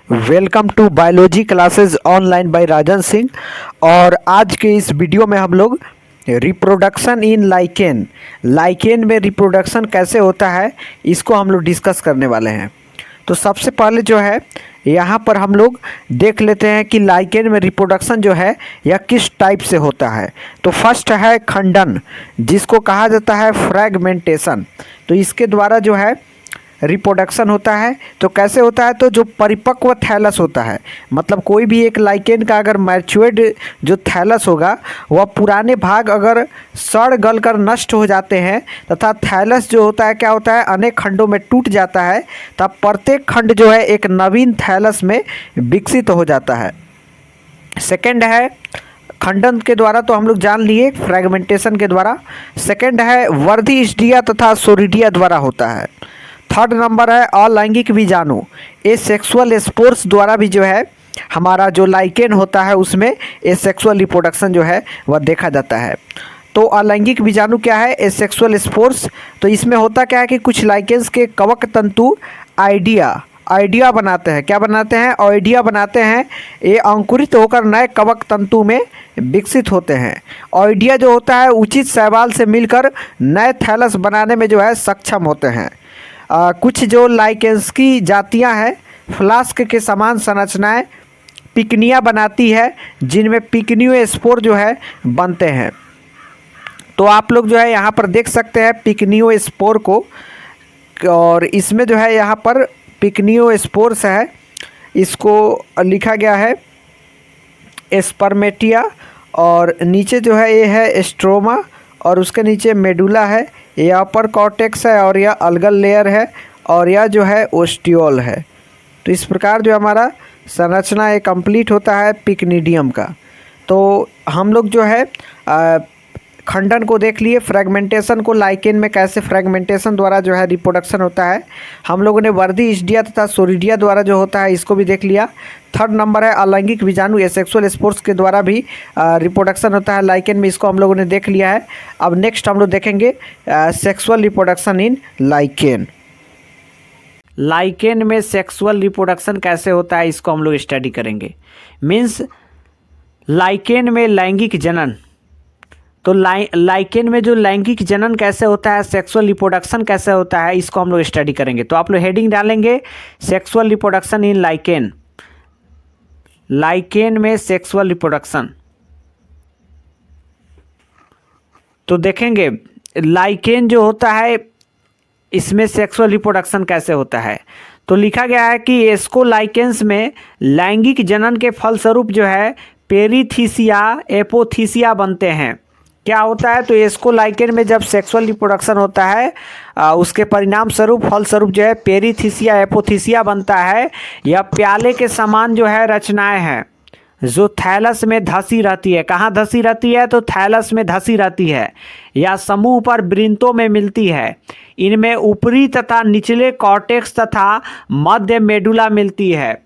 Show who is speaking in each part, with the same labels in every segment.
Speaker 1: Welcome to biology classes online by Rajan Singh. और आज के इस वीडियो में हम लोग रिप्रोडक्शन इन लाइकेन में रिप्रोडक्शन कैसे होता है इसको हम लोग डिस्कस करने वाले हैं। तो सबसे पहले जो है यहाँ पर हम लोग देख लेते हैं कि लाइकेन में रिप्रोडक्शन जो है यह किस टाइप से होता है। तो फर्स्ट है खंडन, जिसको कहा जाता है फ्रैगमेंटेशन। तो इसके द्वारा जो है रिप्रोडक्शन होता है। तो कैसे होता है, तो जो परिपक्व थैलस होता है, मतलब कोई भी एक लाइकेन का अगर मैच्योर्ड जो थैलस होगा वह पुराने भाग अगर सड़ गल कर नष्ट हो जाते हैं तथा थैलस जो होता है क्या होता है अनेक खंडों में टूट जाता है, तब प्रत्येक खंड जो है एक नवीन थैलस में विकसित हो जाता है। सेकंड है खंडन के द्वारा, तो हम लोग जान लिए फ्रैगमेंटेशन के द्वारा। सेकंड है वर्धिष्ठिया तथा सोरिडिया द्वारा होता है। थर्ड नंबर है अलैंगिक बीजाणु, ये सेक्सुअल स्पोर्स द्वारा भी जो है हमारा जो लाइकेन होता है उसमें ये सेक्सुअल रिप्रोडक्शन जो है वह देखा जाता है। तो अलैंगिक बीजाणु क्या है, ए सेक्सुअल स्पोर्स। तो इसमें होता क्या है कि कुछ लाइकेन्स के कवक तंतु आइडिया बनाते हैं। क्या बनाते हैं? आइडिया बनाते हैं। ये अंकुरित होकर नए कवक तंतु में विकसित होते हैं। आइडिया जो होता है उचित शैवाल से मिलकर नए थैलस बनाने में जो है सक्षम होते हैं। कुछ जो लाइकेन्स की जातियां हैं फ्लास्क के समान संरचनाएं पिकनिया बनाती है, जिनमें पिकनियो स्पोर जो है बनते हैं। तो आप लोग जो है यहाँ पर देख सकते हैं पिकनियो स्पोर को, और इसमें जो है यहाँ पर पिकनियो स्पोर्स है, इसको लिखा गया है स्पर्मेटिया, और नीचे जो है ये है स्ट्रोमा, और उसके नीचे मेडुला है, यह अपर कॉर्टेक्स है, और यह अलगल लेयर है, और यह जो है ओस्टियोल है। तो इस प्रकार जो हमारा संरचना ये कंप्लीट होता है पिकनिडियम का। तो हम लोग जो है खंडन को देख लिए, फ्रैगमेंटेशन को, लाइकेन में कैसे फ्रैगमेंटेशन द्वारा जो है रिप्रोडक्शन होता है। हम लोगों ने वर्धिष्ठिया तथा सोरिडिया द्वारा जो होता है इसको भी देख लिया। थर्ड नंबर है अलैंगिक बीजाणु, ये सेक्सुअल स्पोर्स के द्वारा भी रिप्रोडक्शन होता है लाइकेन में, इसको हम लोगों ने देख लिया है। अब नेक्स्ट हम लोग देखेंगे सेक्सुअल रिप्रोडक्शन इन लाइकेन में सेक्सुअल रिप्रोडक्शन कैसे होता है इसको हम लोग स्टडी करेंगे। मीन्स लाइकेन में लैंगिक जनन, तो लाइकेन में जो लैंगिक जनन कैसे होता है, सेक्सुअल रिप्रोडक्शन कैसे होता है, इसको हम लोग स्टडी करेंगे। तो आप लोग हेडिंग डालेंगे सेक्सुअल रिप्रोडक्शन इन लाइकेन में सेक्सुअल रिप्रोडक्शन। तो देखेंगे लाइकेन जो होता है इसमें सेक्सुअल रिप्रोडक्शन कैसे होता है। तो लिखा गया है कि एस्कोलाइकेन्स में लैंगिक जनन के फलस्वरूप जो है पेरीथीसिया एपोथीसिया बनते हैं। क्या होता है, तो एस्कोलाइकेन में जब सेक्सुअल रिप्रोडक्शन होता है उसके परिणाम स्वरूप फलस्वरूप जो है पेरीथीसिया एपोथीसिया बनता है। यह प्याले के समान जो है रचनाएं हैं जो थैलस में धसी रहती है। कहाँ धसी रहती है, तो थैलस में धसी रहती है, या समूह पर वृंतों में मिलती है। इनमें ऊपरी तथा निचले कॉर्टेक्स तथा मध्य मेडुला मिलती है।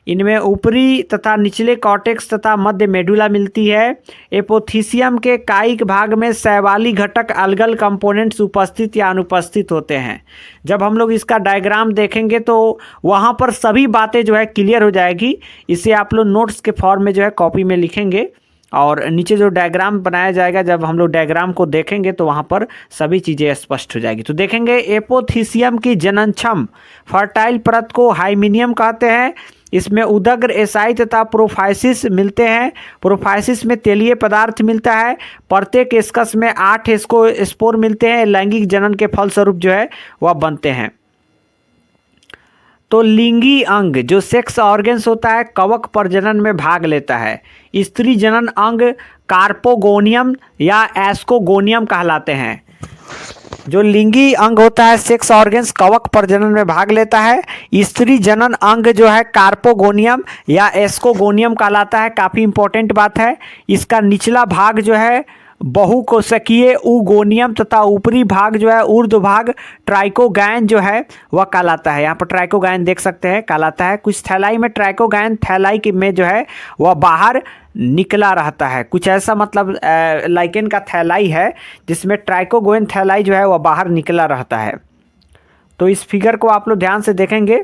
Speaker 1: इनमें ऊपरी तथा निचले कॉर्टेक्स तथा मध्य मेडुला मिलती है। एपोथीसियम के कायिक भाग में शैवाली घटक अलगल कंपोनेंट्स उपस्थित या अनुपस्थित होते हैं। जब हम लोग इसका डायग्राम देखेंगे तो वहाँ पर सभी बातें जो है क्लियर हो जाएगी। इसे आप लोग नोट्स के फॉर्म में जो है कॉपी में लिखेंगे, और नीचे जो डायग्राम बनाया जाएगा जब हम लोग डायग्राम को देखेंगे तो वहाँ पर सभी चीज़ें स्पष्ट हो जाएगी। तो देखेंगे एपोथीसियम की जननक्षम फर्टाइल परत को हाइमीनियम कहते हैं। इसमें उदग्र एसाई तथा प्रोफाइसिस मिलते हैं। प्रोफाइसिस में तेलीय पदार्थ मिलता है। प्रत्येक एस्कस में 8 स्पोर मिलते हैं। लैंगिक जनन के फलस्वरूप जो है वह बनते हैं। तो लिंगी अंग जो सेक्स ऑर्गन्स होता है कवक प्रजनन में भाग लेता है। स्त्री जनन अंग कार्पोगोनियम या एस्कोगोनियम कहलाते हैं। जो लिंगी अंग होता है सेक्स ऑर्गन्स कवक प्रजनन में भाग लेता है। स्त्री जनन अंग जो है कार्पोगोनियम या एस्कोगोनियम कहलाता है। काफ़ी इंपॉर्टेंट बात है। इसका निचला भाग जो है बहुकोशिकीय उगोनियम तथा ऊपरी भाग जो है ऊर्ध्व भाग ट्राइकोगैन जो है वह कहलाता है। यहाँ पर ट्राइकोगैन देख सकते हैं कहलाता है। कुछ थैलाई में ट्राइकोगैन थैलाई में जो है वह बाहर निकला रहता है। कुछ ऐसा मतलब लाइकेन का थैलाई है जिसमें ट्राइकोगोन थैलाई जो है वह बाहर निकला रहता है। तो इस फिगर को आप लोग ध्यान से देखेंगे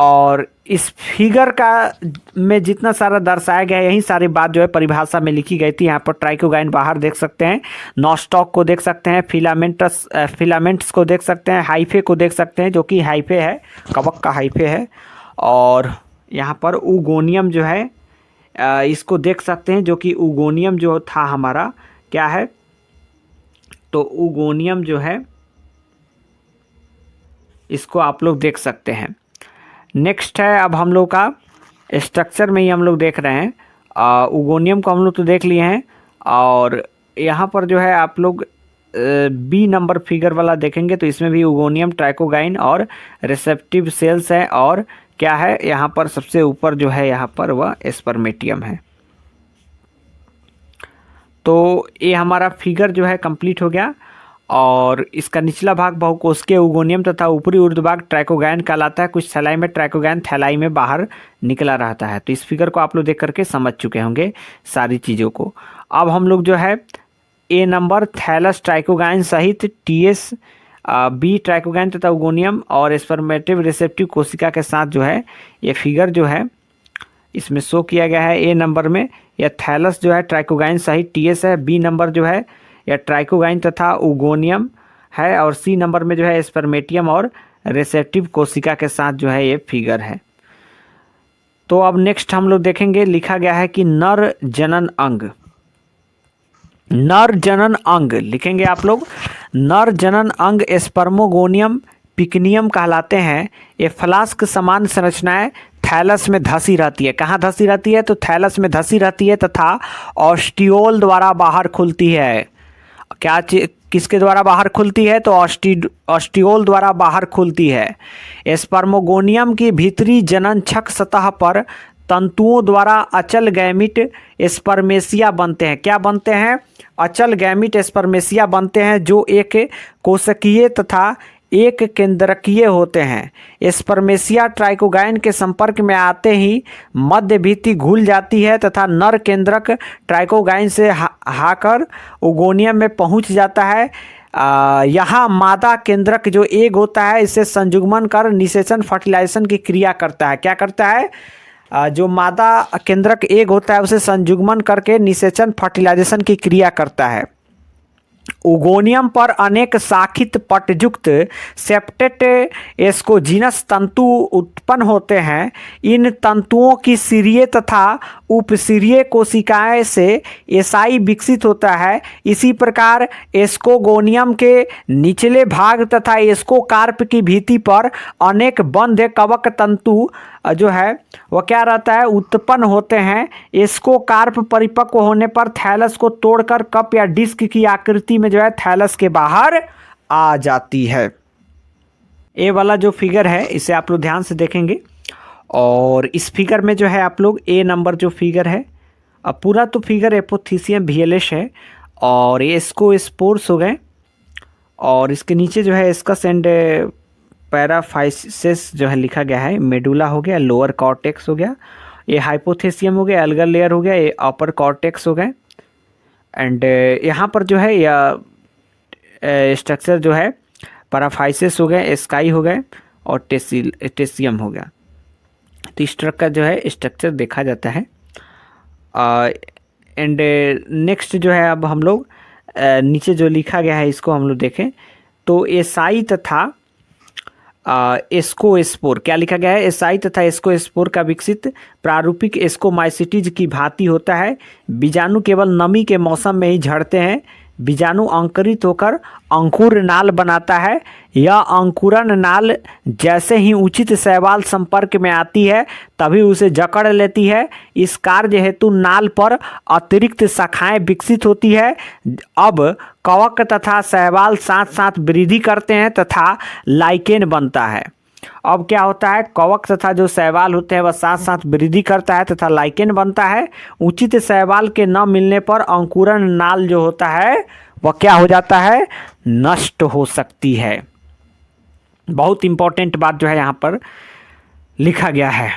Speaker 1: और इस फिगर का में जितना सारा दर्शाया गया है यही सारी बात जो है परिभाषा में लिखी गई थी। यहाँ पर ट्राइकोगाइन बाहर देख सकते हैं, नॉस्टॉक को देख सकते हैं, फिलामेंट्स को देख सकते हैं, हाइफे को देख सकते हैं जो कि हाइफे है, कवक का हाइफे है। और यहाँ पर उगोनियम जो है इसको देख सकते हैं जो कि उगोनियम जो था हमारा क्या है, तो उगोनियम जो है इसको आप लोग देख सकते हैं। नेक्स्ट है अब हम लोग का स्ट्रक्चर में ही हम लोग देख रहे हैं। उगोनियम को हम लोग तो देख लिए हैं और यहाँ पर जो है आप लोग बी नंबर फिगर वाला देखेंगे तो इसमें भी उगोनियम, ट्राइकोगाइन और रिसेप्टिव सेल्स है। और क्या है यहाँ पर सबसे ऊपर जो है यहाँ पर वह स्पर्मेटियम है। तो ये हमारा फिगर जो है कंप्लीट हो गया और इसका निचला भाग बहुकोशिकीय उगोनियम तथा ऊपरी ऊर्ध्वभाग ट्राइकोगाइन कहलाता है। कुछ थैलाई में ट्राइकोगाइन थैलाई में बाहर निकला रहता है। तो इस फिगर को आप लोग देख करके समझ चुके होंगे सारी चीज़ों को। अब हम लोग जो है ए नंबर थैलस ट्राइकोगाइन सहित टीएस बी ट्राइकोगाइन तथा उगोनियम और स्पर्मेटिव रिसेप्टिव कोशिका के साथ जो है ये फिगर जो है इसमें शो किया गया है। ए नंबर में यह थैलस जो है ट्राइकोगाइन सहित टीएस है, बी नंबर जो है या ट्राइकोगाइन तथा उगोनियम है और सी नंबर में जो है स्पर्मेटियम और रिसेप्टिव कोशिका के साथ जो है ये फिगर है। तो अब नेक्स्ट हम लोग देखेंगे, लिखा गया है कि नर जनन अंग, नर जनन अंग लिखेंगे आप लोग। नर जनन अंग स्पर्मोगोनियम पिकनियम कहलाते हैं। ये फ्लास्क समान संरचनाएं थैलस में धसी रहती है। कहाँ धसी रहती है? तो थैलस में धसी रहती है तथा ऑस्टियोल द्वारा बाहर खुलती है। क्या किसके द्वारा बाहर खुलती है? तो ऑस्टियोल द्वारा बाहर खुलती है। स्पर्मोगोनियम की भीतरी जनन छक सतह पर तंतुओं द्वारा अचल गैमिट स्पर्मेसिया बनते हैं। क्या बनते हैं? अचल गैमिट स्पर्मेसिया बनते हैं जो एक कोशिकीय तथा एक केंद्रकीय होते हैं। स्पर्मेसिया ट्राइकोगाइन के संपर्क में आते ही मध्य भित्ति घुल जाती है तथा नर केंद्रक ट्राइकोगाइन से हाकर उगोनियम में पहुंच जाता है। यहाँ मादा केंद्रक जो एग होता है इसे संयुग्मन कर निषेचन फर्टिलाइजेशन की क्रिया करता है। क्या करता है? जो मादा केंद्रक एग होता है उसे संयुग्मन करके निषेचन फर्टिलाइजेशन की क्रिया करता है। उगोनियम पर अनेक शाखित पटयुक्त सेप्टेट एस्कोजीनस तंतु उत्पन्न होते हैं। इन तंतुओं की सिरीय तथा उपसिरीय कोशिकाएं से एसाई विकसित होता है। इसी प्रकार एस्कोगोनियम के निचले भाग तथा एस्कोकार्प की भित्ति पर अनेक बंध कवक तंतु जो है वह क्या रहता है? उत्पन्न होते हैं। एस्कोकार्प परिपक्व होने पर थैलस को तोड़कर कप या डिस्क की आकृति में जो है थैलस के बाहर आ जाती है। ये वाला जो फिगर है इसे आप लोग ध्यान से देखेंगे और इस फिगर में जो है आप लोग ए नंबर जो फिगर है, अब पूरा तो फिगर एपोथीसियम VLS है और ये इसको स्पोर्स हो गए और इसके नीचे जो है इसकस एंड पैराफाइसिस जो है लिखा गया है। मेडुला हो गया, लोअर कॉर्टेक्स हो गया, ये हाइपोथेसियम हो गया, अलगर लेयर हो गया, ये अपर कॉर्टेक्स हो गए एंड यहाँ पर जो है या स्ट्रक्चर जो है पैराफाइसिस हो गए, स्काई हो गए और टेसियम हो गया। तो इस तरह का जो है स्ट्रक्चर देखा जाता है। एंड नेक्स्ट जो है अब हम लोग नीचे जो लिखा गया है इसको हम लोग देखें तो एसाई तथा एस्कोस्पोर, क्या लिखा गया है? एसाई तथा एस्कोस्पोर का विकसित प्रारूपिक एस्कोमाइसिटीज की भांति होता है। बीजाणु केवल नमी के मौसम में ही झड़ते हैं। बीजाणु अंकुरित होकर अंकुर नाल बनाता है। यह अंकुरन नाल जैसे ही उचित शैवाल संपर्क में आती है तभी उसे जकड़ लेती है। इस कार्य हेतु नाल पर अतिरिक्त शाखाएं विकसित होती है। अब कवक तथा शैवाल साथ साथ वृद्धि करते हैं तथा लाइकेन बनता है। अब क्या होता है? कवक तथा जो शैवाल होते हैं वह साथ साथ वृद्धि करता है तथा लाइकेन बनता है। उचित शैवाल के न मिलने पर अंकुरन नाल जो होता है वह क्या हो जाता है? नष्ट हो सकती है। बहुत इंपॉर्टेंट बात जो है यहाँ पर लिखा गया है।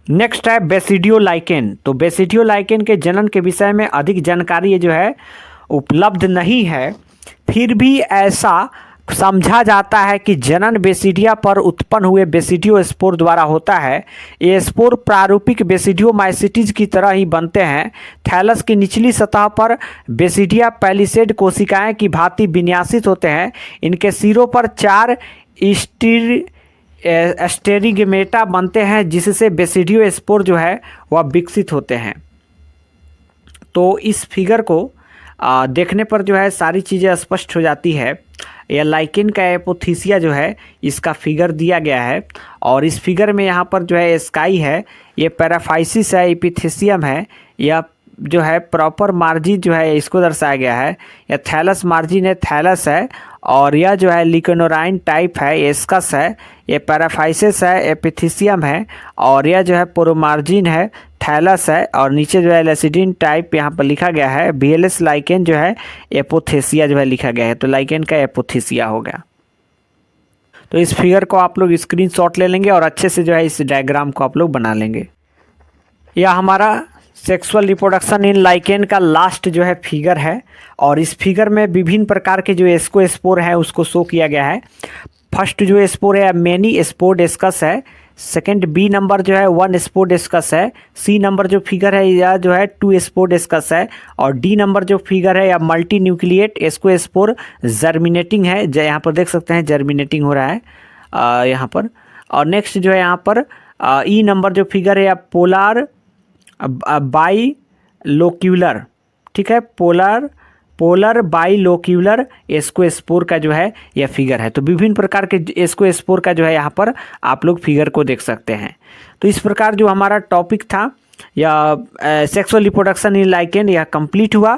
Speaker 1: नेक्स्ट है बेसिडियोलाइकेन। तो बेसिडियोलाइकेन के जनन के विषय में अधिक जानकारी जो है उपलब्ध नहीं है, फिर भी ऐसा समझा जाता है कि जनन बेसिडिया पर उत्पन्न हुए बेसिडियो स्पोर द्वारा होता है। ये स्पोर प्रारूपिक बेसिडियोमाइसिटीज की तरह ही बनते हैं। थैलस की निचली सतह पर बेसिडिया पैलिसेड कोशिकाएं की भांति विन्यासित होते हैं। इनके सिरों पर 4 स्टेरिगमेटा बनते हैं जिससे बेसिडियो स्पोर जो है वह विकसित होते हैं। तो इस फिगर को देखने पर जो है सारी चीज़ें स्पष्ट हो जाती है। यह लाइकेन का एपोथीसिया जो है इसका फिगर दिया गया है और इस फिगर में यहाँ पर जो है स्काई है, ये पैराफाइसिस है, एपिथेसियम है, यह जो है प्रॉपर मार्जिन जो है इसको दर्शाया गया है। यह थैलस मार्जिन है, थैलस है, और यह जो है लिकोनोराइन टाइप है, एस्कस है, ये पैराफाइसिस है, एपिथेसियम है, और यह जो है पोरोमार्जिन है, थैलस है, और नीचे जो है लेसिडिन टाइप यहाँ पर लिखा गया है। बीएलएस लाइकेन जो है एपोथेसिया जो है लिखा गया है, तो लाइकेन का एपोथेसिया हो गया। तो इस फिगर को आप लोग स्क्रीनशॉट ले लेंगे और अच्छे से जो है इस डायग्राम को आप लोग बना लेंगे। यह हमारा सेक्सुअल रिप्रोडक्शन इन लाइकेन का लास्ट जो है फिगर है और इस फिगर में विभिन्न प्रकार के जो एस्कोस्पोर हैं उसको शो किया गया है। फर्स्ट जो स्पोर है मैनी स्पोरडेस्कस है, सेकंड बी नंबर जो है 1 स्पोरडेस्कस है, सी नंबर जो फिगर है यह जो है 2 स्पोरडेस्कस है, और डी नंबर जो फिगर है या मल्टी न्यूक्लिएट एस्कोस्पोर जर्मिनेटिंग है। यहाँ पर देख सकते हैं जर्मिनेटिंग हो रहा है यहाँ पर। और नेक्स्ट जो है यहाँ पर ई नंबर जो फिगर है या पोलार बाई लोक्यूलर, ठीक है, पोलर बाई लोक्यूलर एस्कोस्पोर का जो है यह फिगर है। तो विभिन्न प्रकार के एस्कोस्पोर का जो है यहाँ पर आप लोग फिगर को देख सकते हैं। तो इस प्रकार जो हमारा टॉपिक था या सेक्सुअल रिप्रोडक्शन इन लाइकेन यह कंप्लीट हुआ।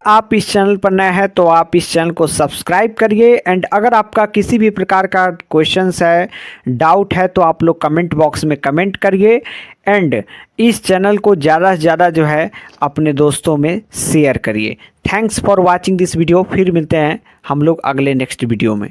Speaker 1: आप इस चैनल पर नए हैं तो आप इस चैनल को सब्सक्राइब करिए एंड अगर आपका किसी भी प्रकार का क्वेश्चंस है, डाउट है, तो आप लोग कमेंट बॉक्स में कमेंट करिए एंड इस चैनल को ज़्यादा से ज़्यादा जो है अपने दोस्तों में शेयर करिए। Thanks for watching this video. फिर मिलते हैं हम लोग अगले नेक्स्ट वीडियो में।